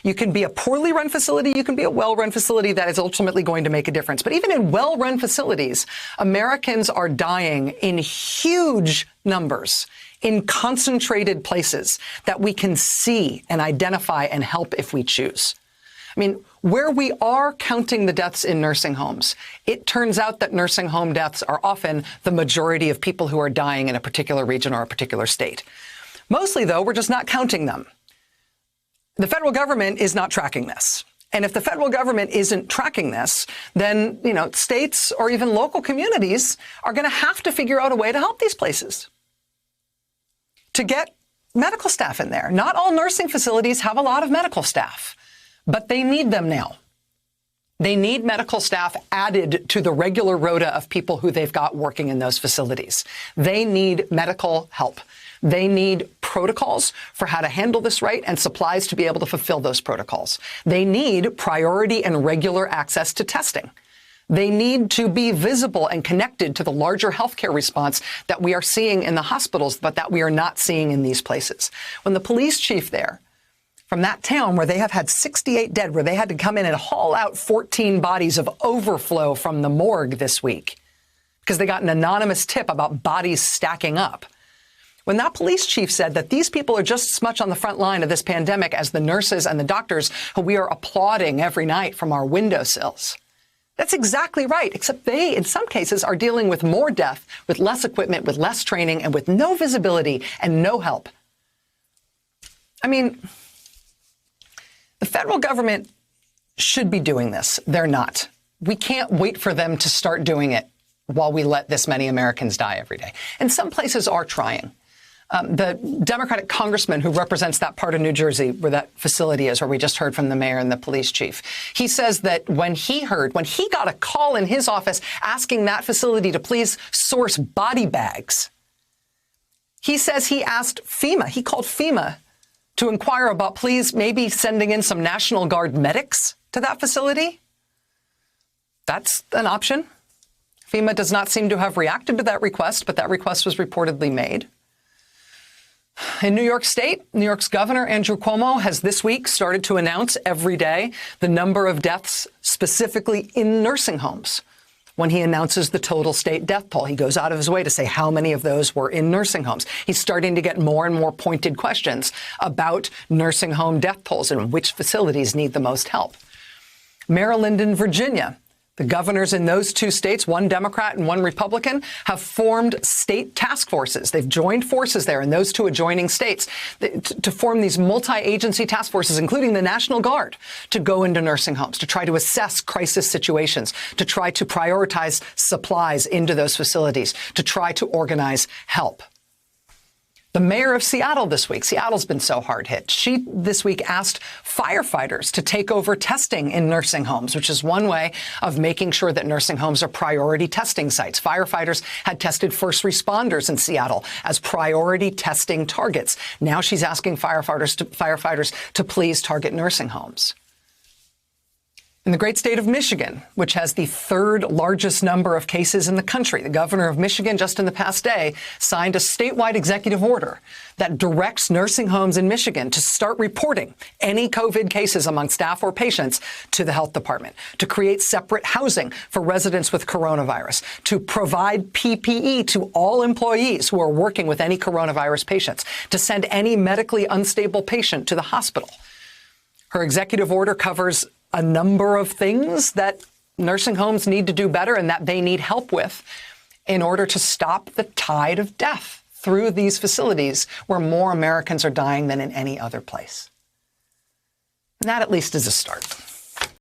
You can be a poorly run facility. You can be a well-run facility that is ultimately going to make a difference. But even in well-run facilities, Americans are dying in huge numbers in concentrated places that we can see and identify and help if we choose. I mean, where we are counting the deaths in nursing homes, it turns out that nursing home deaths are often the majority of people who are dying in a particular region or a particular state. Mostly, though, we're just not counting them. The federal government is not tracking this. And if the federal government isn't tracking this, then, states or even local communities are going to have to figure out a way to help these places, to get medical staff in there. Not all nursing facilities have a lot of medical staff, but they need them now. They need medical staff added to the regular rota of people who they've got working in those facilities. They need medical help. They need protocols for how to handle this right and supplies to be able to fulfill those protocols. They need priority and regular access to testing. They need to be visible and connected to the larger healthcare response that we are seeing in the hospitals, but that we are not seeing in these places. When the police chief there from that town where they have had 68 dead, where they had to come in and haul out 14 bodies of overflow from the morgue this week because they got an anonymous tip about bodies stacking up. When that police chief said that these people are just as much on the front line of this pandemic as the nurses and the doctors who we are applauding every night from our windowsills, that's exactly right, except they, in some cases, are dealing with more death, with less equipment, with less training, and with no visibility and no help. I mean, the federal government should be doing this. They're not. We can't wait for them to start doing it while we let this many Americans die every day. And some places are trying. The Democratic congressman who represents that part of New Jersey where that facility is, where we just heard from the mayor and the police chief, he says that when he got a call in his office asking that facility to please source body bags, he says he asked FEMA, he called FEMA to inquire about please maybe sending in some National Guard medics to that facility. That's an option. FEMA does not seem to have reacted to that request, but that request was reportedly made. In New York State, New York's Governor Andrew Cuomo has this week started to announce every day the number of deaths specifically in nursing homes. When he announces the total state death toll, he goes out of his way to say how many of those were in nursing homes. He's starting to get more and more pointed questions about nursing home death tolls and which facilities need the most help. Maryland and Virginia, the governors in those two states, one Democrat and one Republican, have formed state task forces. They've joined forces there in those two adjoining states to form these multi-agency task forces, including the National Guard, to go into nursing homes, to try to assess crisis situations, to try to prioritize supplies into those facilities, to try to organize help. The mayor of Seattle this week, Seattle's been so hard hit. She this week asked firefighters to take over testing in nursing homes, which is one way of making sure that nursing homes are priority testing sites. Firefighters had tested first responders in Seattle as priority testing targets. Now she's asking firefighters to please target nursing homes. In the great state of Michigan, which has the third largest number of cases in the country, the governor of Michigan just in the past day signed a statewide executive order that directs nursing homes in Michigan to start reporting any COVID cases among staff or patients to the health department, to create separate housing for residents with coronavirus, to provide PPE to all employees who are working with any coronavirus patients, to send any medically unstable patient to the hospital. Her executive order covers a number of things that nursing homes need to do better and that they need help with in order to stop the tide of death through these facilities where more Americans are dying than in any other place. And that at least is a start.